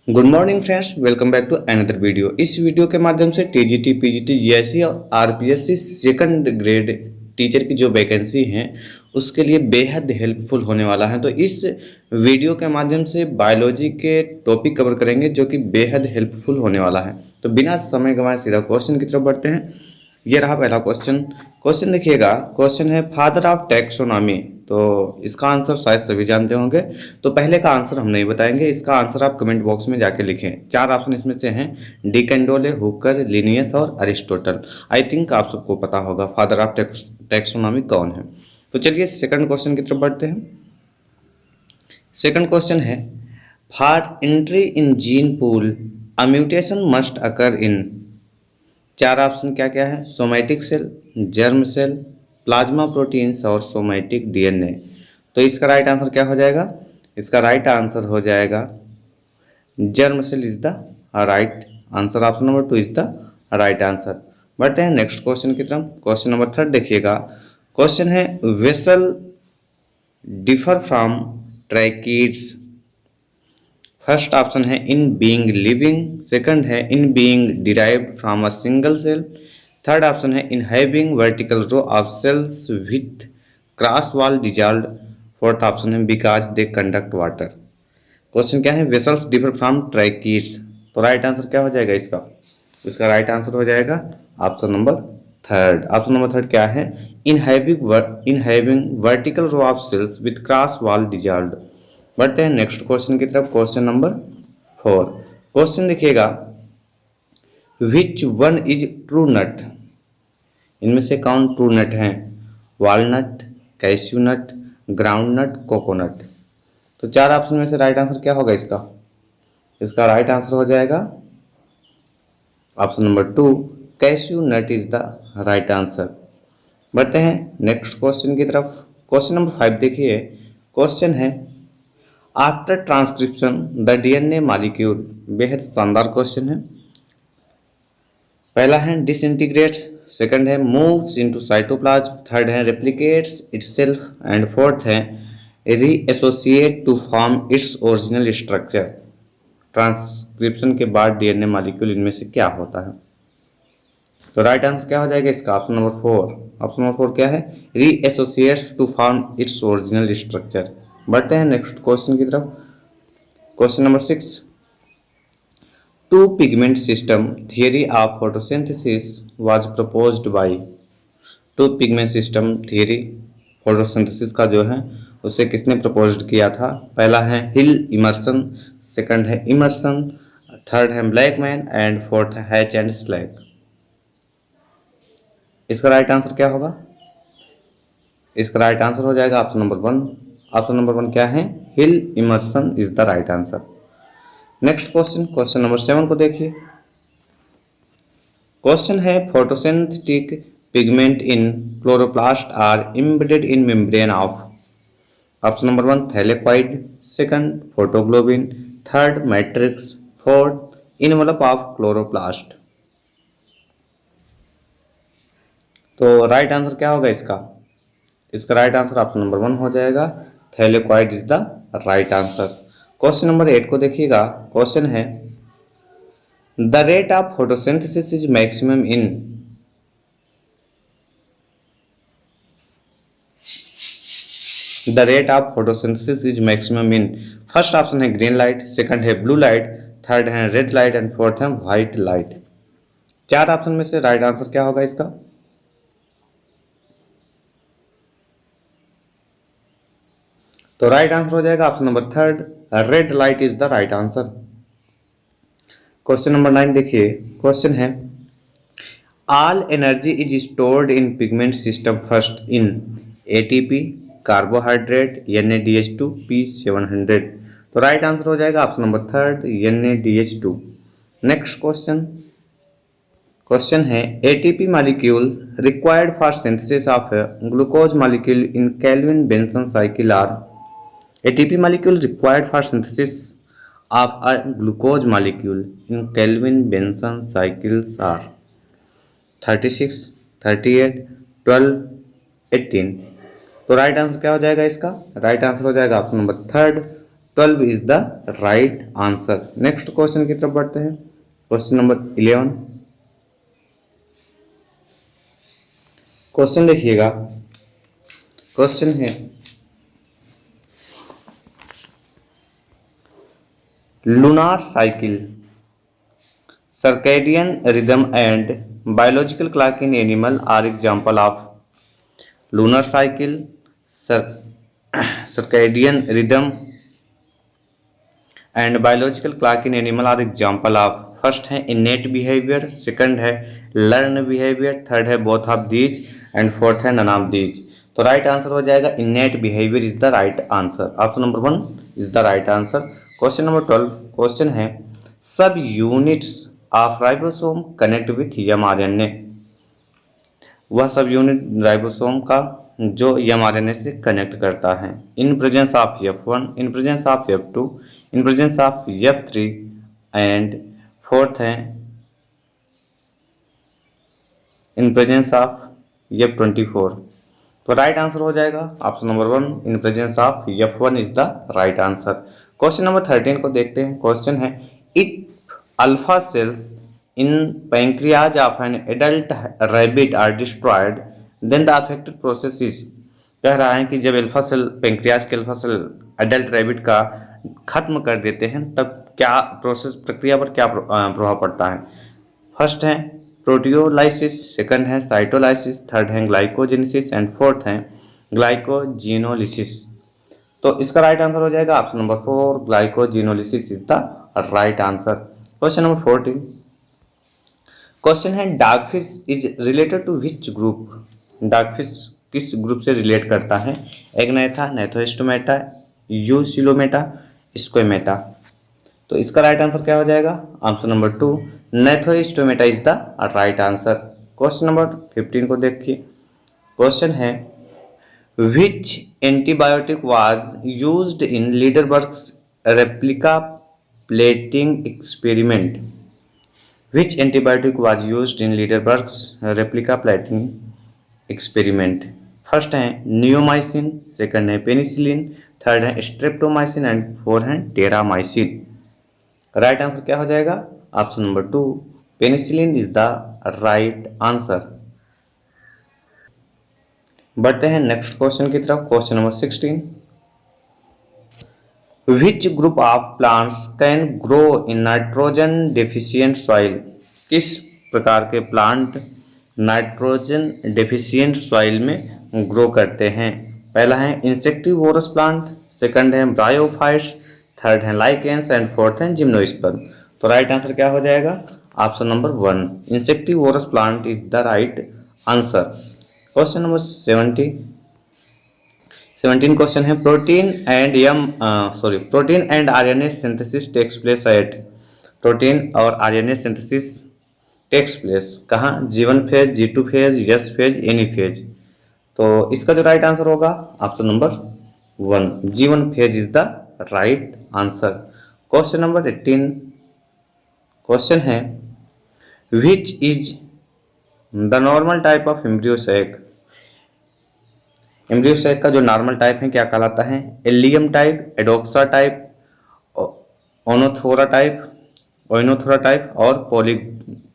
Good morning friends, welcome back to another video. इस video के माध्यम से टीजीटी, पीजीटी, जीएससी और आरपीएससी सेकंड ग्रेड टीचर की जो वैकेंसी हैं उसके लिए बेहद हेल्पफुल होने वाला है। तो इस वीडियो के माध्यम से बायोलॉजी के टॉपिक कवर करेंगे जो कि बेहद हेल्पफुल होने वाला है। तो बिना समय गंवाए सीधा क्वेश्चन की तरफ बढ़ते हैं। ये रहा पहला क्वेश्चन। क्वेश्चन देखिएगा, क्वेश्चन है फादर ऑफ टैक्सोनॉमी। तो इसका आंसर शायद सभी जानते होंगे, तो पहले का आंसर हम नहीं बताएंगे, इसका आंसर आप कमेंट बॉक्स में जाके लिखें। चार ऑप्शन इसमें से हैं, डी कैंडोले, हुकर, लिनियस और अरिस्टोटल। आई थिंक आप सबको पता होगा फादर ऑफ टैक्सोनॉमी कौन है। तो चलिए सेकंड क्वेश्चन की तरफ बढ़ते हैं। सेकंड क्वेश्चन है for entry in gene pool a mutation must occur in. चार ऑप्शन क्या क्या है, somatic cell, germ cell, plasma proteins और सोमैटिक डीएनए। तो इसका राइट आंसर क्या हो जाएगा? इसका राइट आंसर हो जाएगा germ cell is the right answer. Option number 2 is the right answer. बढ़ते हैं नेक्स्ट क्वेश्चन की तरफ। क्वेश्चन नंबर 3 देखिएगा। क्वेश्चन है vessel differ from tracheids. First option है इन बीइंग लिविंग, सेकंड है in being derived from a single cell, third option है in having vertical row of cells with cross wall dissolved, fourth option है because they conduct water. Question क्या है, vessels differ from tracheids. तो right answer क्या हो जाएगा इसका? इसका राइट आंसर हो जाएगा ऑप्शन नंबर 3। ऑप्शन नंबर 3 क्या है, in having vertical row of cells with cross wall dissolved. बढ़ते हैं नेक्स्ट क्वेश्चन की तरफ। Question number 4। क्वेश्चन देखिएगा, which one is true nut. इनमें से कौन ट्रू नट हैं? Walnut, cashew nut, ground nut, coconut. तो चार ऑप्शन में से राइट आंसर क्या होगा इसका? इसका राइट आंसर हो जाएगा option number 2, cashew nut is the right answer. बढ़ते हैं नेक्स्ट क्वेश्चन की तरफ। क्वेश्चन नंबर 5 देखिए। क्वेश्चन है after transcription the DNA molecule. बेहद शानदार क्वेश्चन है। पहला है डिसइंटीग्रेट्स, सेकंड है मूव्स इनटू साइटोप्लाज्म, थर्ड है रेप्लिकेट्स इटसेल्फ एंड फोर्थ है reassociate to form its original structure. Transcription के बाद डीएनए मॉलिक्यूल इनमें से क्या होता है? तो राइट आंसर क्या हो जाएगा इसका? Option number 4। ऑप्शन नंबर 4 क्या है, reassociates to form its original structure. बढ़ते हैं नेक्स्ट क्वेश्चन की तरफ। Question number 6। Two pigment system theory of photosynthesis was proposed by. Two pigment system theory photosynthesis का जो है उसे किसने प्रपोज्ड किया था? पहला है हिल इमर्सन, सेकंड है इमर्सन, थर्ड है ब्लैकमैन एंड फोर्थ है हैच एंड स्लैक। इसका राइट आंसर क्या होगा? इसका राइट आंसर हो जाएगा ऑप्शन नंबर 1। ऑप्शन नंबर 1 क्या है, Hill Emerson is the right answer. Next question, question number 7 को देखिए। क्वेश्चन है photosynthetic pigment in chloroplast are embedded in membrane of. Option number 1 thylakoid, second photoglobin, third matrix, fourth envelope of chloroplast. तो right answer क्या होगा इसका? इसका right answer option number 1 हो जाएगा, thylakoid is the right answer. Question number 8 को देखिएगा। Question है the rate of photosynthesis is maximum in. The rate of photosynthesis is maximum in. First option है ग्रीन लाइट, सेकंड है blue light, third है red light and fourth है white light. चार option में से राइट आंसर क्या होगा इसका? तो राइट आंसर हो जाएगा option number 3, red light is the right answer. Question number 9 देखिए। क्वेश्चन है all energy is stored in pigment system first in ATP, carbohydrate, NADH2, P700। तो राइट आंसर हो जाएगा option number 3, NADH2। Next question. Question है ATP molecule required for synthesis of glucose molecule in Calvin Benson cycle are. ATP molecule required for synthesis of a glucose molecule in Kelvin-Benson cycles are 36, 38, 12, 18। तो right answer क्या हो जाएगा इसका? Right answer हो जाएगा option number 3, 12 is the right answer. Next question की तरफ बढ़ते हैं। Question number 11। क्वेश्चन देखिएगा। क्वेश्चन है lunar cycle, circadian rhythm and biological clock in animal are example of. Lunar cycle, circadian rhythm and biological clock in animal are example of. First है innate behaviour, second है learn behaviour, third है both of these and fourth है none of these. तो right answer हो जाएगा इनेट behaviour is the right answer. Option number 1 is the right answer. Question number 12। Question है सब units of ribosome connect with mRNA। वह सब unit ribosome का जो mRNA से कनेक्ट करता है। इन presence of F1, in presence of F2, in presence of F3 and fourth है इन प्रेजेंस ऑफ F24। तो राइट आंसर हो जाएगा option number 1 in presence of F1 is the right answer. Question number 13 को देखते हैं। Question है if alpha cells in pancreas of an adult rabbit are destroyed then the affected process is. कह रहा है कि जब अल्फा सेल, पैंक्रियाज के अल्फा सेल एडल्ट रैबिट का खत्म कर देते हैं तब क्या प्रोसेस, प्रक्रिया पर क्या प्रभाव पड़ता है। फर्स्ट है प्रोटियोलाइसिस, सेकंड है साइटोलाइसिस, थर्ड है ग्लाइकोजेनेसिस एंड फोर्थ है ग्लाइकोजिनोलिसिस। तो इसका राइट आंसर हो जाएगा option number 4 glycogenolysis is the right answer. Question number 14। Question है dogfish is related to which group. Dogfish किस ग्रुप से रिलेट करता है। Agnatha, gnathostomata, eucoelomata, squamata. तो इसका राइट आंसर क्या हो जाएगा option number 2 gnathostomata is the right answer. Question number 15 को देखिए। क्वेश्चन है which antibiotic was used in Lederberg's replica plating experiment. Which antibiotic was used in Lederberg's replica plating experiment. First है neomycin, second है penicillin, third है streptomycin and fourth है terramycin. Right answer क्या हो जाएगा option number 2 penicillin is the right answer. बढ़ते हैं next question की तरफ। Question number 16। Which group of plants can grow in nitrogen deficient soil. किस प्रकार के प्लांट नाइट्रोजन डेफिशिएंट सॉइल में ग्रो करते हैं। पहला है इंसेक्टिवोरस प्लांट, सेकंड है ब्रायोफाइट्स, थर्ड है लाइकेंस एंड फोर्थ है जिम्नोस्पर्म। तो राइट आंसर क्या हो जाएगा option number 1 insectivorous plant is the right answer. Question number 17 question है protein and RNA synthesis takes place at. Protein और आरएनए सिंथेसिस टेक्स प्लेस कहाँ। G1 phase, G2 phase, S phase, any phase. तो इसका जो right answer होगा option number 1 G1 phase is the right answer. Question number 18 question है which is the normal type of embryo sac. Embryo sac का जो normal type है क्या कहलाता है। Allium type, adoxa type, oenothera type और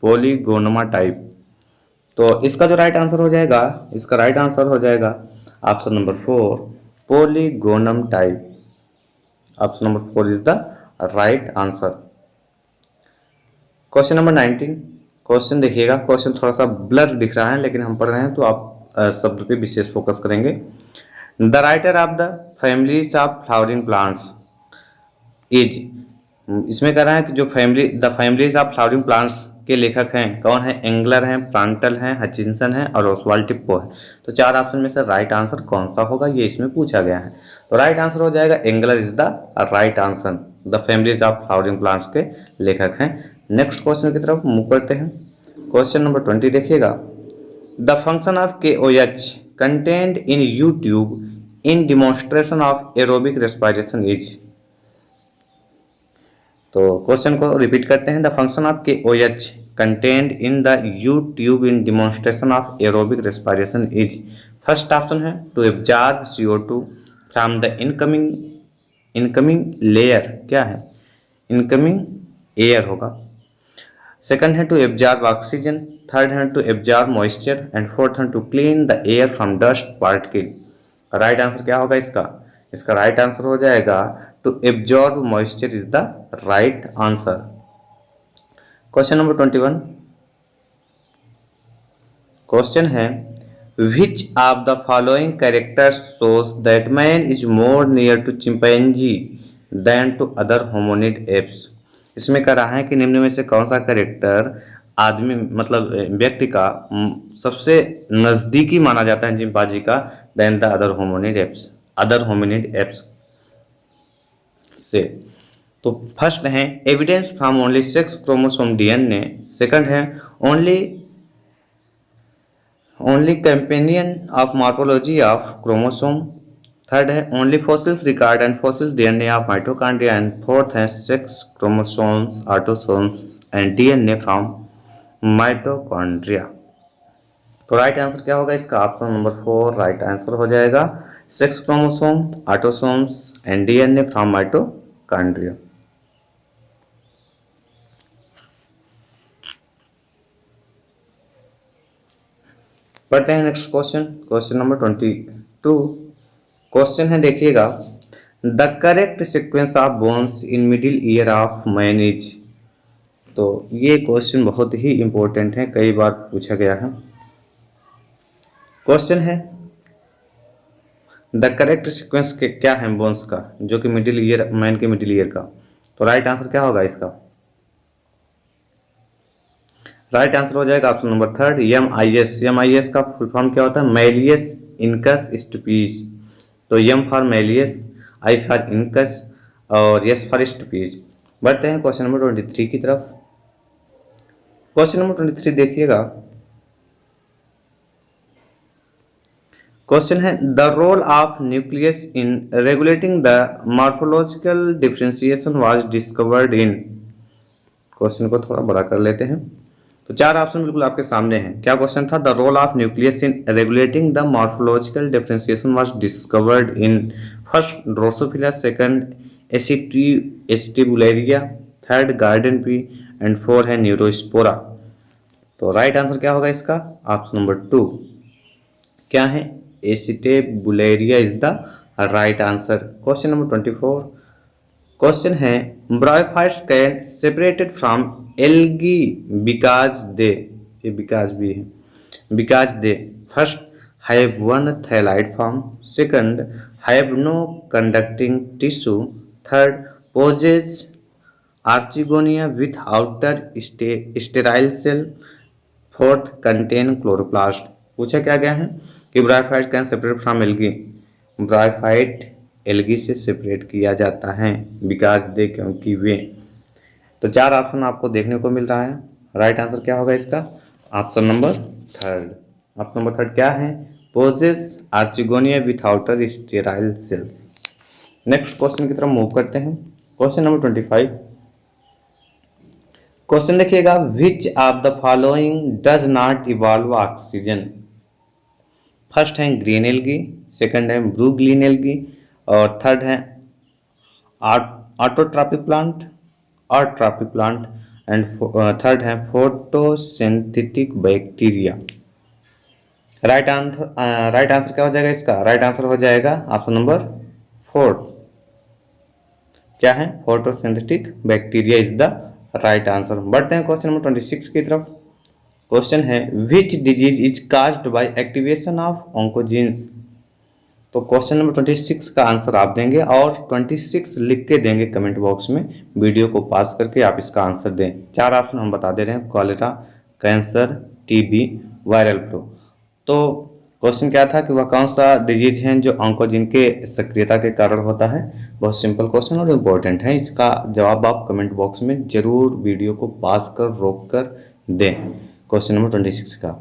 polygonum type. तो इसका जो राइट आंसर हो जाएगा, इसका राइट आंसर हो जाएगा option number 4 polygonum type. Option number 4 is the right answer. Question number 19 question देखिएगा। क्वेश्चन थोड़ा सा ब्लर दिख रहा है लेकिन हम पढ़ रहे हैं तो आप शब्द पे विशेष फोकस करेंगे। The writer of the families of flowering plants is. इसमें कह रहा है कि जो फैमिलीज ऑफ फ्लावरिंग प्लांट्स के लेखक हैं कौन है। एंगलर हैं, प्लांटल हैं, हचिंसन है और ओसवाल्ड टिप्पो है। तो चार ऑप्शन में से राइट आंसर कौन सा होगा ये इसमें पूछा गया है। तो राइट आंसर हो जाएगा Engler is the right answer. The families of flowering plants के लेखक हैं। नेक्स्ट क्वेश्चन की तरफ मूव करते हैं। क्वेश्चन नंबर 20 देखिएगा। The function of KOH content in U tube in demonstration of aerobic respiration is. तो क्वेश्चन को रिपीट करते हैं। The function of KOH content in the U tube in demonstration of aerobic respiration is. First option है to absorb CO2 from the incoming incoming layer क्या है, incoming air होगा। Second है to absorb oxygen, third है to absorb moisture and fourth है to clean the air from dust particle. Right answer क्या होगा इसका, इसका राइट आंसर हो जाएगा to absorb moisture is the right answer. Question number 21, question है which of the following characters shows that man is more near to chimpanzee than to other hominid apes. इसमें कह रहा है कि निम्न में से कौन सा कैरेक्टर आदमी मतलब व्यक्ति का सबसे नजदीकी माना जाता है चिंपांजी का than the other hominid apes, other hominid apes से। तो फर्स्ट है evidence from only sex chromosome DNA, second है only companion of morphology of chromosome, third है only fossils record and fossil DNA of mitochondria and fourth है sex chromosomes autosomes and DNA from mitochondria. तो right answer क्या होगा इसका, option number 4 right answer हो जाएगा, sex chromosome autosomes and DNA from mitochondria. पढ़ते हैं next question, question number 22। Question है देखिएगा, the correct sequence of bones in middle ear of man is. तो ये क्वेश्चन बहुत ही इंपॉर्टेंट है, कई बार पूछा गया है। क्वेश्चन है द करेक्ट सीक्वेंस के क्या है बोन्स का, जो कि मिडिल ईयर मैन के मिडिल ईयर का। तो राइट आंसर क्या होगा इसका, राइट आंसर हो जाएगा ऑप्शन नंबर 3 MIS। MIS का फुल फॉर्म क्या होता है, मैलियस इनकस स्टुपिस। तो M for malleus, I for incus और S फॉर स्टुपिस। बढ़ते हैं क्वेश्चन नंबर 23 की तरफ। क्वेश्चन नंबर 23 देखिएगा, क्वेश्चन है the role of nucleus in regulating the morphological differentiation was discovered in. क्वेश्चन को थोड़ा बड़ा कर लेते हैं। तो 4 ऑप्शन बिल्कुल आपके सामने हैं। क्या क्वेश्चन था, the role of nucleus in regulating the morphological differentiation was discovered in first drosophila, second acetabularia, third garden pea and 4 है न्यूरोस्पोरा। तो राइट आंसर क्या होगा इसका, ऑप्शन नंबर 2 क्या है, acetabularia is the right answer. Question number 24, question है bryophytes can separated from algae because they, ये because भी है, because they first have one thalloid form, second have no conducting tissue, third possess archegonia with outer sterile cell, fourth contain chloroplast. पूछा क्या गया है कि bryophyte can separate from algae, bryophyte algae से separate किया जाता है बिकॉज दे, क्योंकि वे। तो 4 ऑप्शन आपको देखने को मिल रहा है। राइट आंसर क्या होगा इसका, ऑप्शन नंबर 3। ऑप्शन नंबर 3 क्या है, possess archegonia with outer sterile cells. Next question की तरफ मूव करते हैं। क्वेश्चन नंबर 25, क्वेश्चन देखिएगा, which of the following does not evolve oxygen. First है ग्रीन एल्गी, सेकंड है ब्लू ग्रीन एल्गी और थर्ड है ऑटोट्रॉपिक प्लांट और ट्रॉपिक प्लांट एंड थर्ड है फोटोसिंथेटिक बैक्टीरिया। राइट आंसर क्या हो जाएगा इसका, राइट आंसर हो जाएगा ऑप्शन नंबर 4 क्या है, photosynthetic bacteria is the right answer. बढ़ते हैं क्वेश्चन नंबर 26 की तरफ। क्वेश्चन है which disease is caused by activation of oncogenes. तो क्वेश्चन नंबर 26 का आंसर आप देंगे और 26 लिख के देंगे कमेंट बॉक्स में, वीडियो को पास करके आप इसका आंसर दें। 4 ऑप्शन हम बता दे रहे हैं, cholera, cancer, TB, viral flu. तो क्वेश्चन क्या था कि वह कौन सा डिजीज है जो ऑन्कोजीन के सक्रियता के कारण होता है। बहुत सिंपल क्वेश्चन और इम्पोर्टेंट है, इसका जवाब आप कमेंट बॉक्स में जरूर वीडियो को पास कर रोक कर दें क्वेश्चन नंबर 26 का।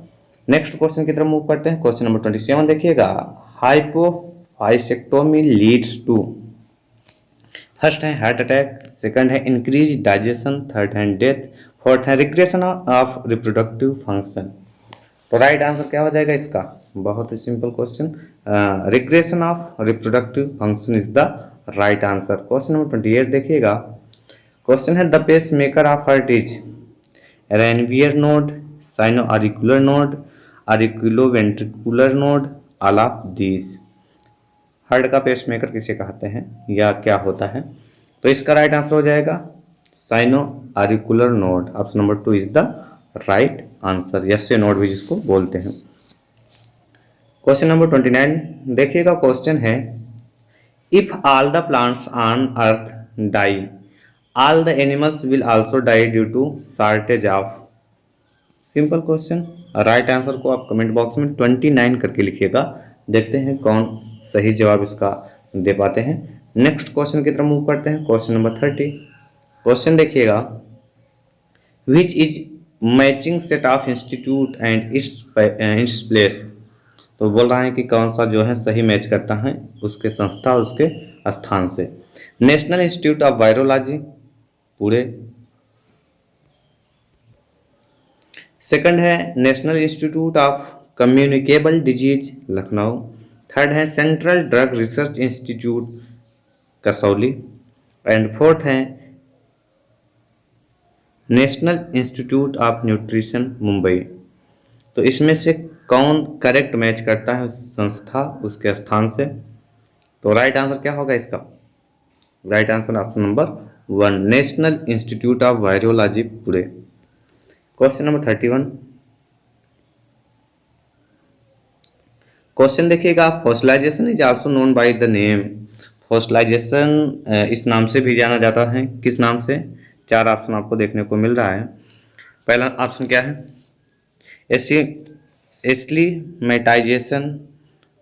नेक्स्ट क्वेश्चन की तरफ मूव करते हैं। क्वेश्चन नंबर 27 देखिएगा, हाइपोफाइसेक्टोमी लीड्स टू। फर्स्ट है हार्ट अटैक, सेकंड है इंक्रीज डाइजेशन, थर्ड है डेथ, फोर्थ है रिग्रेशन ऑफ रिप्रोडक्टिव फंक्शन। तो राइट आंसर क्या हो जाएगा इसका, बहुत ही simple question. Regression of reproductive function is the right answer. Question number 28 देखिएगा। क्वेश्चन है the pace maker of heart is Ranvier node, sino auricular node, auriculo ventricular node, all of these. Heart का pace maker किसे कहते हैं या क्या होता है? तो इसका राइट आंसर हो जाएगा sino auricular node. Option number 2 is the right answer, यस्य नोड भी जिसको बोलते हैं। क्वेश्चन नंबर 29 देखिएगा। क्वेश्चन है if all the plants on earth die, all the animals will also die due to shortage of. Simple question. Right answer को आप comment box में 29 करके लिखिएगा। देखते हैं कौन सही जवाब इसका दे पाते हैं। नेक्स्ट क्वेश्चन की तरफ मूव करते हैं। Question number 30। क्वेश्चन देखिएगा which is matching set of institute and its place. तो बोल रहा है कि कौन सा जो है सही मैच करता है उसके संस्था और उसके स्थान से। National Institute of Virology Pune, second है National Institute of Communicable Disease Lucknow, third है Central Drug Research Institute Kasauli, and fourth है National Institute of Nutrition Mumbai. तो इसमें से कौन करेक्ट मैच करता है उस संस्था उसके स्थान से? तो राइट आंसर क्या होगा इसका? Right answer option number 1 National Institute of Virology Pune. Question number 31। Question देखिएगा fossilization is also known by the name. Fossilization इस नाम से भी जाना जाता है, किस नाम से? 4 ऑप्शन आपको देखने को मिल रहा है। पहला ऑप्शन क्या है? एस्लीमेटाइजेशन,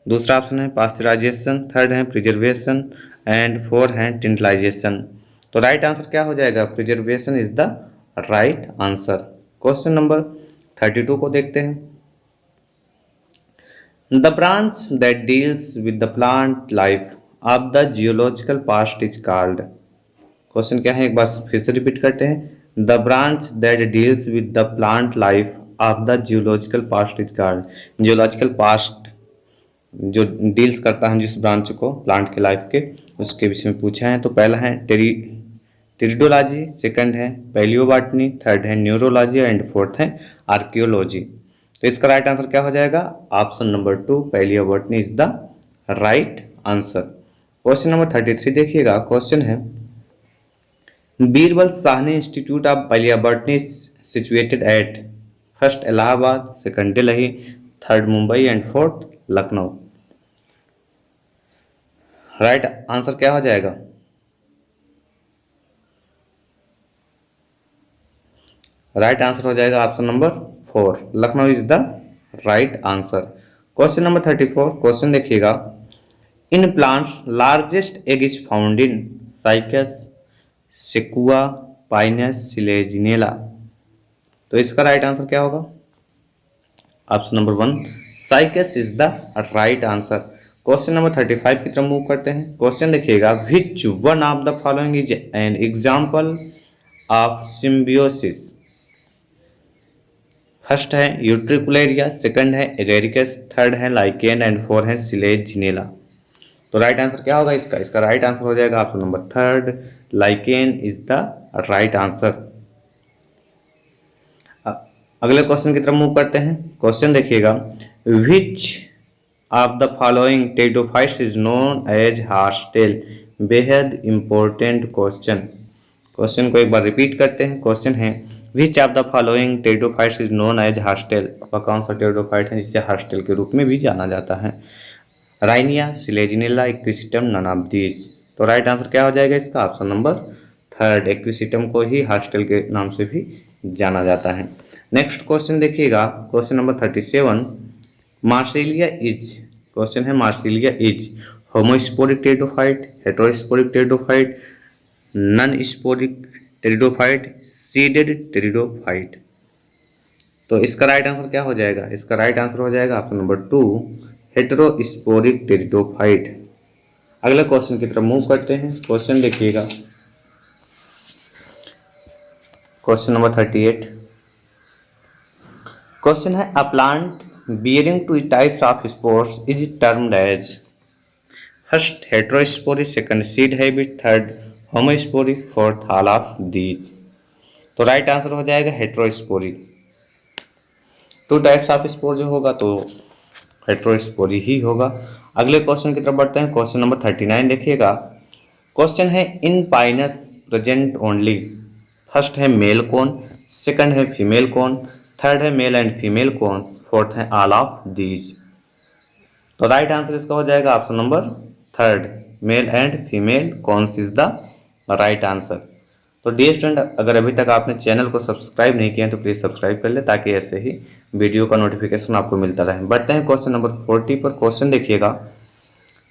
दूसरा ऑप्शन है पास्चराइजेशन, थर्ड है प्रिजर्वेशन, एंड फोर्थ है टिंटलाइजेशन। तो राइट आंसर क्या हो जाएगा? Preservation is the right answer. Question number 32 को देखते हैं। The branch that deals with the plant life of the geological past is called. Question क्या है एक बार फिर से रिपीट करते हैं। The branch that deals with the plant life of the geological past is called. Geological past जो deals करता है जिस ब्रांच को प्लांट के लाइफ के, उसके विषय में पूछा है। तो पहला है टेरिडोलॉजी, सेकंड है पैलियोबॉटनी, थर्ड है न्यूरोलॉजी एंड फोर्थ है आर्कियोलॉजी। तो इसका राइट आंसर क्या हो जाएगा? Option number 2 palaeobotany is the right answer. Question number 33 देखिएगा। क्वेश्चन है Birbal Sahni institute of palaeobotany situated at first Allahabad, second Delhi, third Mumbai and fourth Lucknow. Right answer क्या हो जाएगा? राइट आंसर हो जाएगा option number 4 Lucknow is the right answer. Question number 34। Question देखिएगा in plants largest egg is found in cycas, sequoia, Pinus, Selaginella. तो इसका right answer क्या होगा? Option number 1 cycas is the right answer. Question number 35 की तरफ move करते हैं। Question देखिएगा which one of the following is an example of symbiosis. First है यूट्रिकुलेरिया, सेकंड है एगेरिकस, थर्ड है लाइकेन एंड फोर्थ है सिलेजिनेला। तो राइट आंसर क्या होगा इसका? इसका राइट आंसर हो जाएगा option number 3 lichen is the right answer. अगले क्वेश्चन की तरफ मूव करते हैं। क्वेश्चन देखिएगा which of the following pteridophytes is known as horsetail. बेहद इंपॉर्टेंट क्वेश्चन। क्वेश्चन को एक बार रिपीट करते हैं। क्वेश्चन है which of the following pteridophytes is known as horsetail. कौन सा टेरिडोफाइट है जिसे हॉस्टेल के रूप में भी जाना जाता है? Rhynia, Selaginella, Equisetum, none of these. तो राइट आंसर क्या हो जाएगा इसका? ऑप्शन नंबर 3 इक्विसिटम को ही हॉस्टेल के नाम से भी जाना जाता है। नेक्स्ट क्वेश्चन देखिएगा। Question number 37 marsilea is. Question है marsilea is homosporic pteridophyte, heterosporic pteridophyte, non sporic pteridophyte, seeded pteridophyte. तो इसका राइट आंसर क्या हो जाएगा? इसका राइट आंसर हो जाएगा ऑप्शन नंबर 2 हेटेरोस्पोरिक टेरिडोफाइट। अगले क्वेश्चन की तरफ मूव करते हैं। क्वेश्चन देखिएगा क्वेश्चन नंबर 38। क्वेश्चन है a plant bearing two types of spores is termed as first heterospory, second seed habit, third homospory, fourth all of these. तो राइट आंसर हो जाएगा heterospory. Two types of spore जो होगा तो heterospory ही होगा। अगले question की तरफ बढ़ते हैं। क्वेश्चन नंबर 39 देखिएगा। क्वेश्चन है इन पाइनस प्रेजेंट ओनली, फर्स्ट है मेल कौन, सेकंड है फीमेल कौन, थर्ड है मेल एंड फीमेल कौन, फोर्थ है ऑल ऑफ दीज। तो राइट आंसर इसका हो जाएगा option number third, male and female cons is the right answer. तो डियर स्टूडेंट, अगर अभी तक आपने चैनल को सब्सक्राइब नहीं किया है तो प्लीज़ सब्सक्राइब कर ले, ताकि ऐसे ही वीडियो का नोटिफिकेशन आपको मिलता रहे। बढ़ते हैं क्वेश्चन नंबर 40 पर। क्वेश्चन देखिएगा,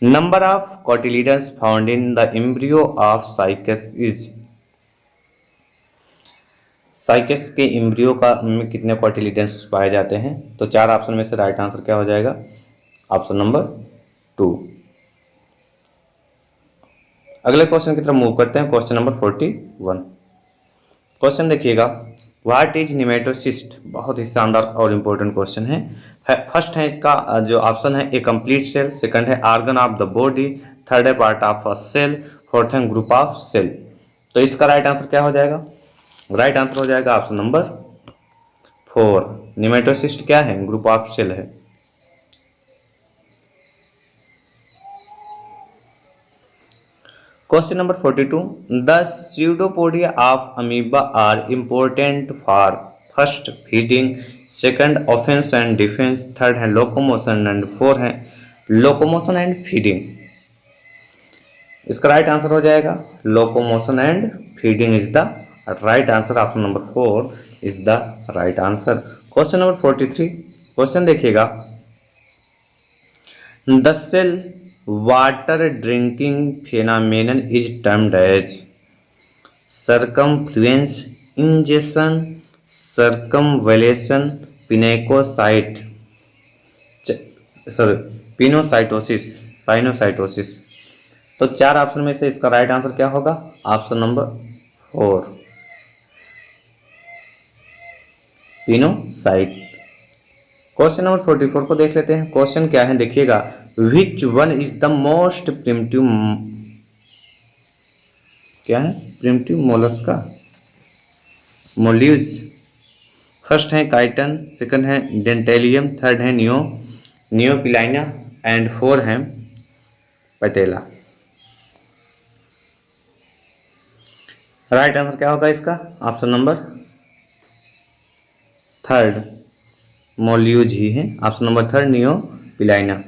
number of cotyledons found in the embryo of cycas is. Cycas के एम्ब्रियो का में कितने कोटिलिडन्स पाए जाते हैं? तो चार ऑप्शन में से राइट आंसर क्या हो जाएगा? Option number 2। अगले क्वेश्चन की तरफ मूव करते हैं। Question number 41। क्वेश्चन देखिएगा, व्हाट इज निमेटोसिस्ट। बहुत ही शानदार और इम्पोर्टेंट क्वेश्चन है। फर्स्ट है इसका जो ऑप्शन है ए कंप्लीट सेल, सेकंड है organ of the body, third है part of a cell, fourth है ग्रुप ऑफ सेल। तो इसका राइट आंसर क्या हो जाएगा? राइट आंसर हो जाएगा ऑप्शन नंबर 4। निमेटोसिस्ट क्या है? ग्रुप ऑफ सेल है। Question number 42। The pseudopodia of amoeba are important for first feeding, second offence and defence, third है लोकोमोशन एंड फोर है लोकोमोशन एंड फीडिंग। इसका राइट आंसर हो जाएगा locomotion and feeding is the right answer. Option number 4 is the right answer. Question number 43। Question देखिएगा, the cell water drinking phenomenon is termed as circumfluence, injection, circumvallation, pinacocyte pinocytosis, pinocytosis. तो चार option में से इसका right answer क्या होगा? Option number 4, pinocyte. Question number 44 को देख लेते हैं। क्वेश्चन क्या है देखिएगा, which one is the most primitive, क्या है? Primitive mollusca, mollusc. फर्स्ट है काइटन, सेकंड है डेंटेलियम, थर्ड है नियोपिलाइना एंड फोर है पटेला। राइट आंसर क्या होगा इसका? ऑप्शन नंबर थर्ड, मोल्यूज ही है। Option number third, neopilina.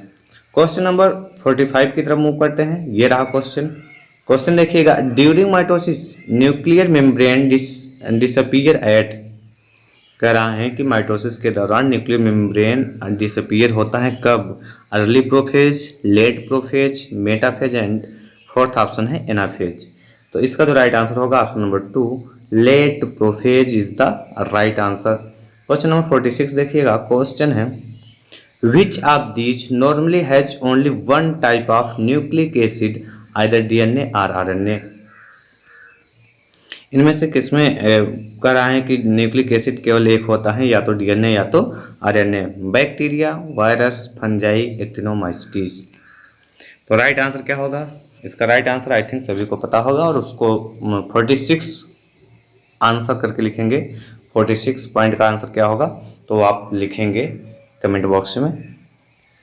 Question number 45 की तरफ मूव करते हैं। ये रहा क्वेश्चन। क्वेश्चन देखिएगा, during mitosis nuclear membrane disappear at. कह रहा है कि माइटोसिस के दौरान न्यूक्लियर मेम्ब्रेन डिसअपीयर होता है कब? Early prophase, late prophase, metaphase and fourth option है एनाफेज। तो इसका जो राइट आंसर होगा option number 2, late prophase is the right answer. Question number 46 देखिएगा। क्वेश्चन है, Which of these normally has only one type of nucleic acid, either DNA or RNA? इनमें से किसमें कह रहा है कि न्यूक्लिक एसिड केवल एक होता है, या तो डीएनए या तो आरएनए? Bacteria, virus, fungi, एक्टिनोमाइसीट्स। तो राइट आंसर क्या होगा? इसका राइट आंसर आई थिंक सभी को पता होगा, और उसको 46 आंसर करके लिखेंगे। 46 पॉइंट का आंसर क्या होगा तो आप लिखेंगे कमेंट बॉक्स में।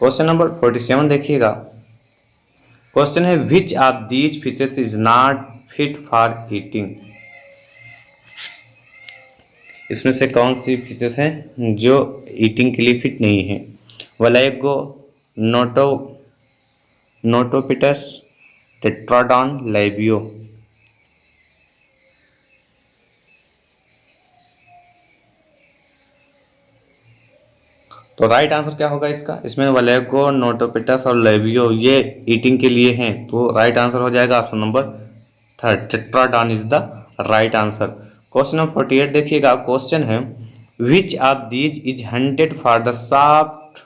क्वेश्चन नंबर 47 देखिएगा। क्वेश्चन है, which of these fishes is not fit for eating. इसमें से कौन सी फिशेस हैं जो ईटिंग के लिए फिट नहीं है? वलैगो, नोटोपिटस, टेट्राडॉन, लैबियो। तो राइट आंसर क्या होगा इसका? इसमें वलैगो, नोटोपिटस और लैबियो ये ईटिंग के लिए हैं, तो राइट आंसर हो जाएगा option number 3, tetradon is the right answer. Question number 48 देखिएगा। क्वेश्चन है, which of these is hunted for the soft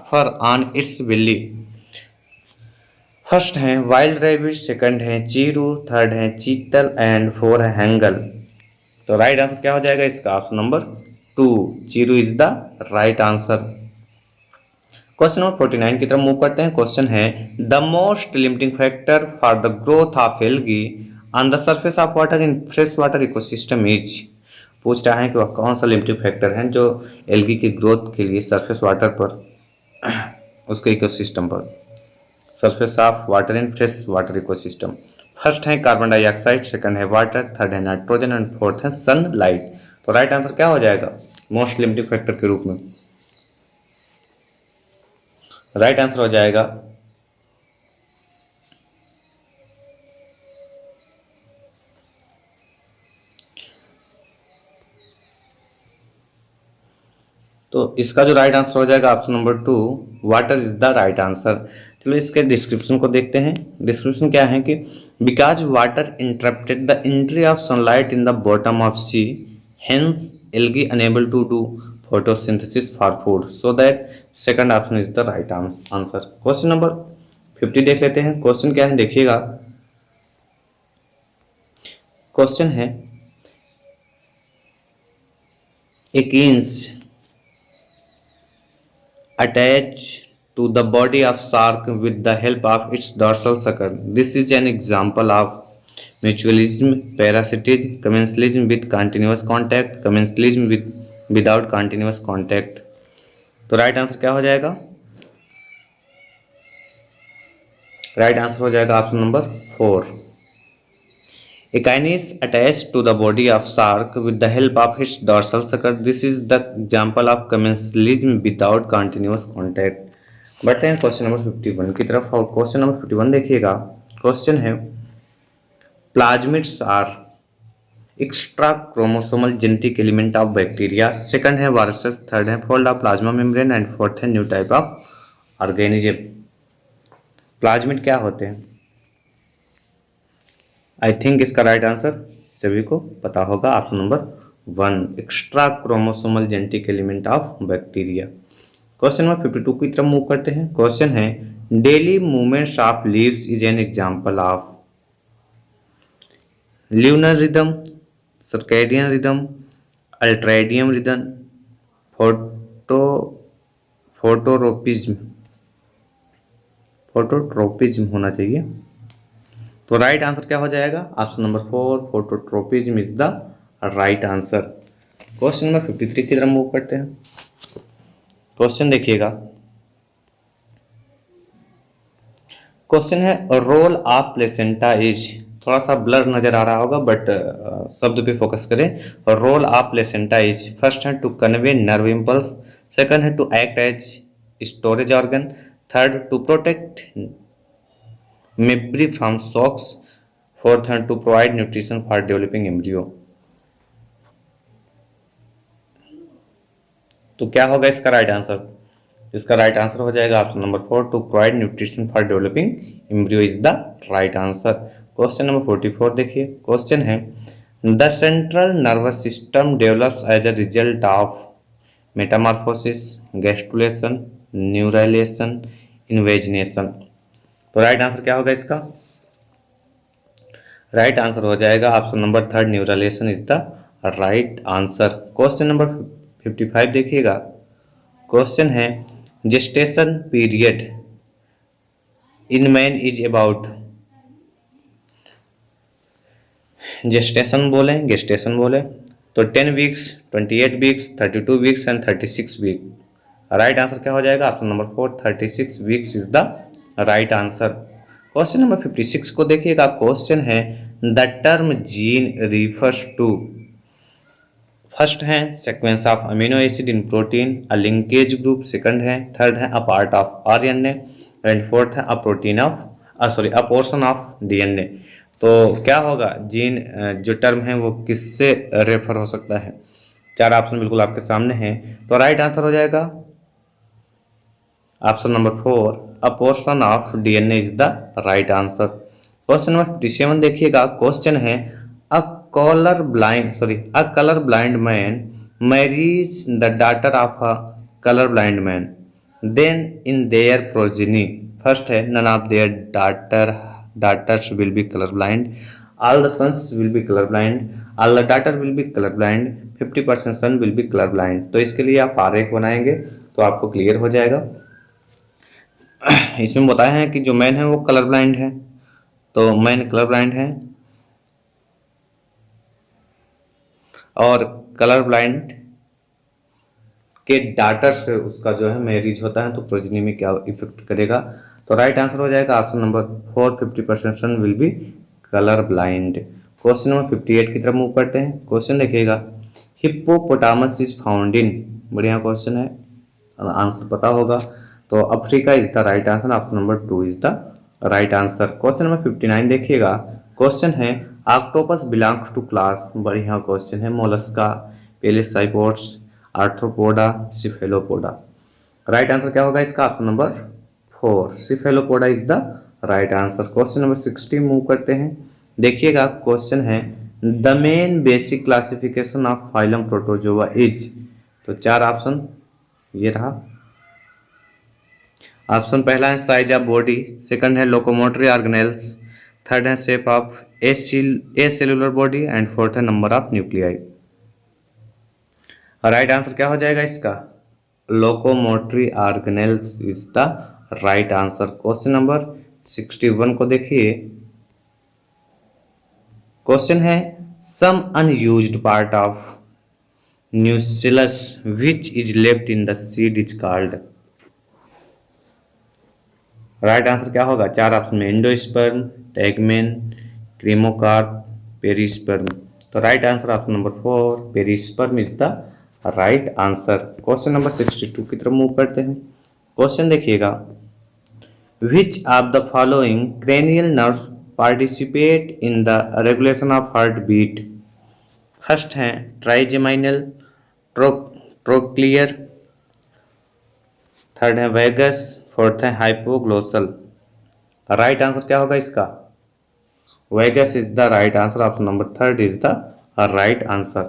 fur on its belly. First है वाइल्ड रैबिट, सेकंड है चीरू, थर्ड है चीतल एंड फोर है हैंगल। तो right answer क्या हो जाएगा इसका? Option number 2 0 is the right answer. Question number 49 की तरफ मूव करते हैं। क्वेश्चन है the most limiting factor for the growth of algae on the surface of water in fresh water ecosystem is. पूछ रहा है कि वह कौन सा लिमिटिंग फैक्टर है जो एल्गी की ग्रोथ के लिए सरफेस वाटर पर उसके इकोसिस्टम पर, surface of water in fresh water ecosystem. First है कार्बन डाइऑक्साइड, सेकंड है वाटर, थर्ड है नाइट्रोजन एंड फोर्थ है सनलाइट। तो राइट आंसर क्या हो जाएगा मोस्ट लिमिटिंग फैक्टर के रूप में? राइट आंसर हो जाएगा तो इसका जो राइट आंसर हो जाएगा option number 2 water is the right answer. चलो इसके डिस्क्रिप्शन को देखते हैं। डिस्क्रिप्शन क्या है कि because water interrupted the entry of sunlight in the bottom of sea, hence algae unable to do photosynthesis for food, so that second option is the right answer. Question number 50 देख लेते हैं। Question क्या है देखिएगा। Question है एक inch attach to the body of shark with the help of its dorsal sucker. This is an example of mutualism, parasitism, commensalism with continuous contact, commensalism without continuous contact. तो right answer क्या हो जाएगा? Right answer हो जाएगा option number 4। A caine is attached to the body of shark with the help of its dorsal sucker. This is the example of commensalism without continuous contact. बढ़ते हैं question number 51 की तरफ और question number 51 देखिएगा। Question है plasmids are extra chromosomal genetic element of bacteria, second है viruses, third है fold of plasma membrane and fourth है new type of organism. Plasmid क्या होते हैं? आई थिंक इसका राइट आंसर सभी को पता होगा option number 1 extra chromosomal genetic element of bacteria. Question number 52 की तरफ मूव करते हैं। क्वेश्चन है daily movements of leaves is an example of lunar rhythm, circadian rhythm, अल्ट्राइडियम rhythm, phototropism होना चाहिए। तो राइट आंसर क्या हो जाएगा option number 4 phototropism is the right answer. Question number 53 की तरफ मूव करते हैं। क्वेश्चन देखिएगा। क्वेश्चन है रोल ऑफ प्लेसेंटा इज, थोड़ा सा ब्लर नजर आ रहा होगा बट शब्द पे फोकस करें। Role of placenta is first है to convey nerve impulse, second है to act as storage organ, third to protect embryo from shocks, fourth है to provide nutrition for developing embryo. तो क्या होगा इसका राइट आंसर? इसका right answer हो जाएगा option number 4 to provide nutrition for developing embryo is the right answer. Question number 44 देखिए। Question है the central nervous system develops as a result of metamorphosis, gastrulation, neurulation, invagination. तो right answer क्या होगा इसका? Right answer हो जाएगा option number 3 neurulation is the right answer. Question number 55 देखिएगा। Question है gestation period in man is about, gestation बोले gestation बोले तो 10 weeks, 28 weeks, 32 weeks and 36 week. Right answer क्या हो जाएगा option number 4 36 weeks is the right answer. Question number 56 को देखिएगा। क्वेश्चन है the term gene refers to, first है sequence of amino acid in protein, a linkage group, second है, third है a part of RNA and fourth है अ portion of DNA. तो क्या होगा जीन जो टर्म है वो किससे रेफर हो सकता है? 4 ऑप्शन बिल्कुल आपके सामने हैं। तो राइट आंसर हो जाएगा option number 4 a portion of DNA is the right answer. Question number 57 देखिएगा। क्वेश्चन है a colour blind man marries the daughter of a colour blind man, then in their progeny, first है none of their daughters will be color blind, all the sons will be colour blind, all the daughter will be colour blind, 50% son will be colour blind. तो इसके लिए आप आरेख बनाएंगे तो आपको clear हो जाएगा। इसमें बताया है कि जो मैन है वो कलर ब्लाइंड है, तो मैन कलर ब्लाइंड है और कलर ब्लाइंड के डाटर से उसका जो है मैरिज होता है तो प्रोजनी में क्या इफेक्ट करेगा। तो राइट आंसर हो जाएगा option number 4, 50% son will be colour blind. Question number 58 की तरफ मूव करते हैं। क्वेश्चन देखिएगा, हिप्पोपोटामस इज फाउंड इन, बढ़िया क्वेश्चन है, आंसर पता होगा। तो Africa is the right answer, option number 2 is the right answer. Question number 59 देखिएगा। क्वेश्चन है ऑक्टोपस बिलोंग्स टू क्लास, बढ़िया क्वेश्चन है, mollusca, pelecypods, arthropoda, cephalopoda. Right answer क्या होगा इसका, option number 4, cephalopoda is the right answer. Question number 60 move करते हैं। देखिएगा क्वेश्चन है the main basic classification of phylum protozoa is, तो 4 ऑप्शन ये रहा। ऑप्शन पहला है साइज ऑफ बॉडी, सेकंड है लोकोमोटरी ऑर्गेनेल्स, थर्ड है shape of a cellular body and fourth है number of nuclei. Right answer क्या हो जाएगा इसका, locomotory organelles is the right answer. Question number 61 को देखिए। क्वेश्चन है some unused part of nucellus which is left in the seed is called. Right answer क्या होगा, 4 ऑप्शन में एंडोस्पर्म, टैगमेन, क्रीमोकार्प, पेरिस्पर्म। तो right answer option number 4, perisperm is the right answer. Question number 62 की तरफ move करते हैं। Question देखिएगा, which of the following cranial nerves participate in the regulation of heart beat. First है trigeminal trochlear, third है vagus, fourth है hypoglossal. Right answer क्या होगा इसका, vagus is the right answer, option number 3 is the right answer.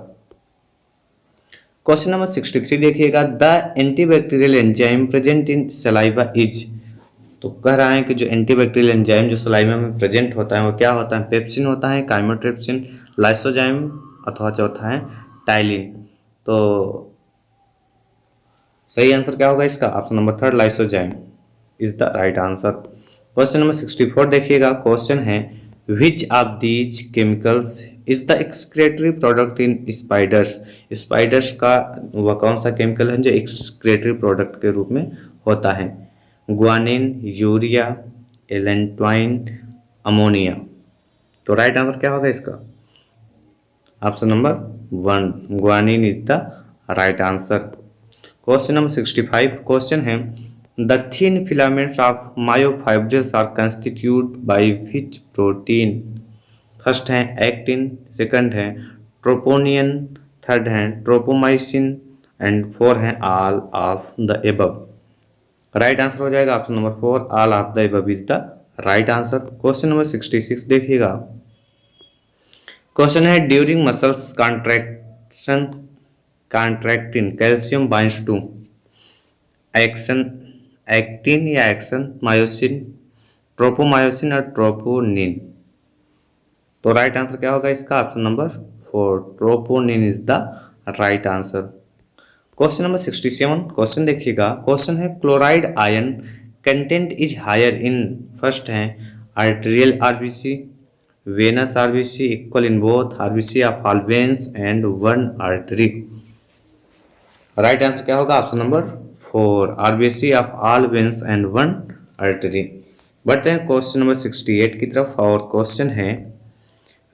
Question number 63 देखिएगा, the antibacterial enzyme present in saliva is, तो कह रहा है कि जो एंटीबैक्टीरियल एंजाइम जो सलाइवा में प्रेजेंट होता है वो क्या होता है, पेप्सिन होता है, काइमोट्रिप्सिन, लाइसोजाइम अथवा चौथा है टाइलिन। तो सही आंसर क्या होगा इसका, option number 3 lysozyme is the right answer. Question number 64 देखिएगा। क्वेश्चन है which of these chemicals is the excretory product in spiders. Spiders का वह कौन सा केमिकल है जो एक्सक्रेटरी प्रोडक्ट के रूप में होता है, ग्वानिन, यूरिया, एलेंट्वाइन, अमोनिया। तो राइट आंसर क्या होगा इसका, option number 1 guanine is the right answer. Question number 65 question है the thin filaments of myofibrils are constituted by which protein. First है एक्टिन, सेकंड है ट्रोपोनियन, थर्ड है tropomyosin and 4 है all of the above. Right answer हो जाएगा option number 4 all of the above is the right answer. Question number 66 देखिएगा। Question है during muscles contraction contraction calcium binds to action actin या action myosin, tropomyosin और troponin. तो right answer क्या होगा इसका, option number 4 troponin is the right answer. Question number 67 question देखिएगा। Question है chloride ion content is higher in, first है arterial RBC, venous RBC, equal in both RBC of all veins and one artery. Right answer क्या होगा, option number 4 RBC of all veins and one artery. बढ़ते हैं question number 68 की तरफ और question है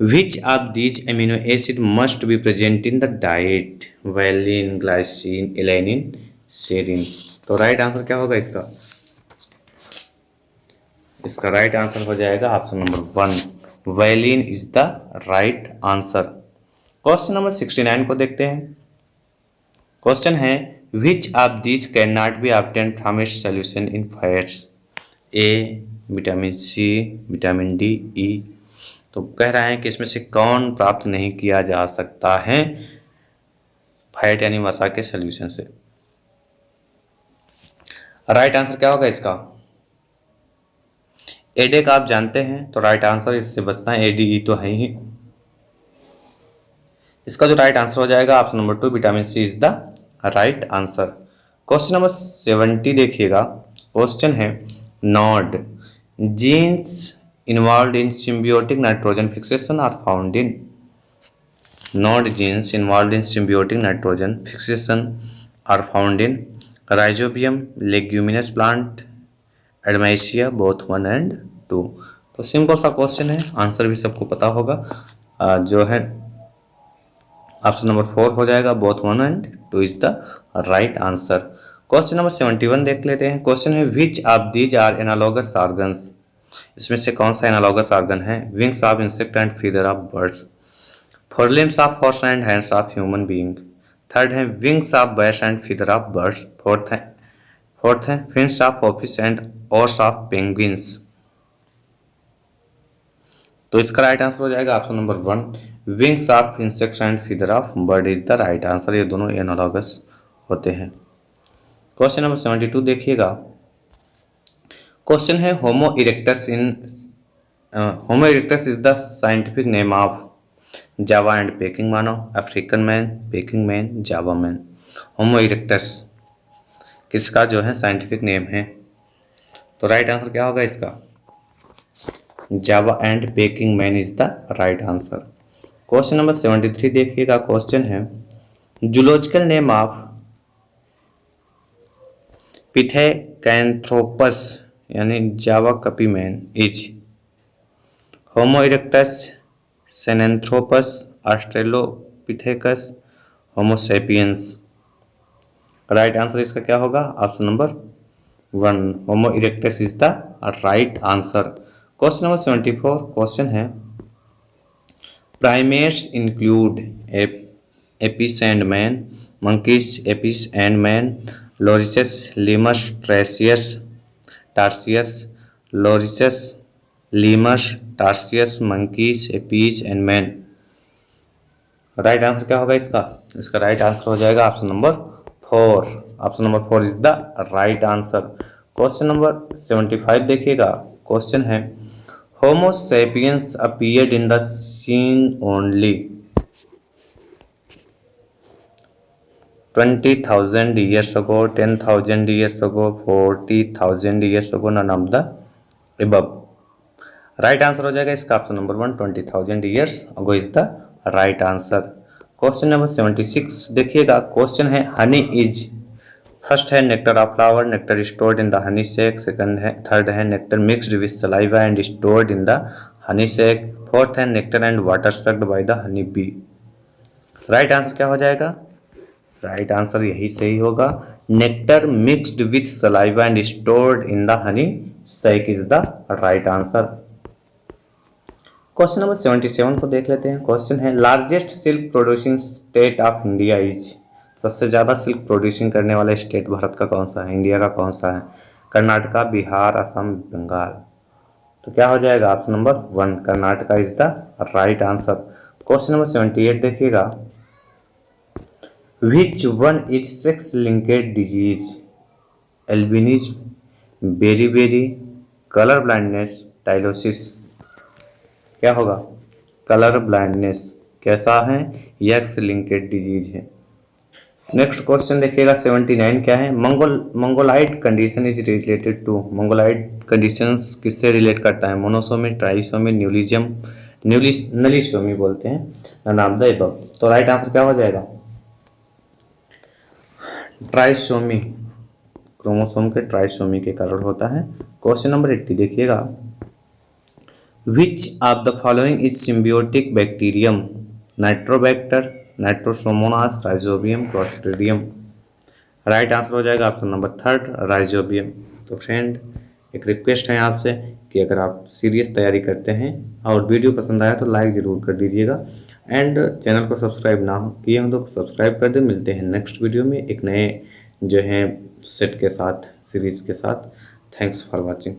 which of these amino acid must be present in the diet, valine, glycine, alanine, serine. तो right answer क्या होगा इसका, इसका राइट आंसर हो जाएगा option number 1 valine is the right answer. Question number 69 को देखते हैं। क्वेश्चन है which of these can not be obtained from its solution in fats, A vitamin C, vitamin D, E. तो कह रहा है कि इसमें से कौन प्राप्त नहीं किया जा सकता है फैट यानी वसा के सॉल्यूशन से। राइट आंसर क्या होगा इसका, एडे का आप जानते हैं, तो राइट आंसर इससे बचना है, एडीई तो है ही। इसका जो राइट आंसर हो जाएगा option number 2, vitamin C is the right answer. Question number 70 देखिएगा। क्वेश्चन है nod genes involved in symbiotic nitrogen fixation are found in. Nod genes involved in symbiotic nitrogen fixation are found in rhizobium, leguminous plant, एडमाइसिया, both 1 and 2। तो simple सा question है, answer भी सबको पता होगा, जो है ऑप्शन नंबर 4 हो जाएगा, both 1 and 2 is the right answer. Question number 71 देख लेते हैं। क्वेश्चन है which of these are analogous organs. इसमें से कौन सा एनालॉगस ऑर्गन है? Wings of insect and feather of birds, fore limbs of horse and hands of human being. Third है wings of bats and feather of birds. Fourth है fins of office and oars of penguins. तो इसका right answer हो जाएगा option number 1, wings of insects and feather of bird is the right answer. ये दोनों analogous होते हैं। Question number 72 देखिएगा। क्वेश्चन है Homo erectus is the scientific name of Java and Peking man, African man, Peking man, Java man. Homo erectus किसका जो है scientific name है? तो राइट आंसर क्या होगा इसका? जावा and packing man is the right answer. Question number 73 देखिएगा। Question है जूलॉजिकल नेम ऑफ पिथेकैंथ्रोपस यानी जावा कपी man is Homo erectus, Sinanthropus, Australopithecus, Homo sapiens. Right answer इसका क्या होगा? Option number 1, Homo erectus is the right answer. Question number 74 question है primates include apes and man, monkeys, apes and man, lorises, lemurs, tarsius, tarsius, lorises, lemurs, tarsius, monkeys, apes and man. Right answer क्या होगा इसका? इसका right answer हो जाएगा option number 4। Option number 4 is the right answer. Question number 75 देखिएगा। Question है Homo sapiens appeared in the scene only 20,000 years ago, 10,000 years ago, 40,000 years ago, none of the above। Right answer हो जाएगा इसका option number 1, 20,000 years ago is the right answer. Question number 76 देखिएगा। Question है honey is, first है nectar of flower, nectar stored in the honey sac. Second है, third है nectar mixed with saliva and stored in the honey sac. Fourth है nectar and water sucked by the honey bee. Right answer क्या हो जाएगा? Right answer यही सही होगा, nectar mixed with saliva and stored in the honey sac is the right answer. Question number 77 को देख लेते हैं। क्वेश्चन है largest silk producing state of India is, सबसे ज़्यादा सिल्क प्रोड्यूसिंग करने वाला स्टेट भारत का कौन सा है, इंडिया का कौन सा है? कर्नाटका, बिहार, असम, बंगाल। तो क्या हो जाएगा? Option number 1, Karnataka is the right answer. Question number 78 देखिएगा। Which one is sex linked disease? Albinism, beriberi, colour blindness, tylosis. क्या होगा? कलर ब्लाइंडनेस कैसा है? एक्स लिंकेड डिजीज है। नेक्स्ट क्वेश्चन देखिएगा 79 क्या है? Mongoloid condition is related to, mongoloid conditions किससे रिलेट करता है? मोनोसोमी, ट्राइसोमी, नलिसोमी बोलते हैं, नन ऑफ द अबव। तो राइट आंसर क्या हो जाएगा? ट्राइसोमी, क्रोमोसोम के ट्राइसोमी के कारण होता है। क्वेश्चन नंबर 80 देखिएगा। Which of the following is symbiotic bacterium? Nitrobacter, Nitrosomonas, rhizobium, Clostridium. Right answer हो जाएगा ऑप्शन नंबर 3, राइजोबियम। तो फ्रेंड एक रिक्वेस्ट है आपसे कि अगर आप सीरियस तैयारी करते हैं और वीडियो पसंद आया तो लाइक ज़रूर कर दीजिएगा, एंड चैनल को सब्सक्राइब ना किए हो तो सब्सक्राइब कर दे। मिलते हैं नेक्स्ट वीडियो में एक नए जो है सेट के साथ, सीरीज़ के साथ। Thanks for watching.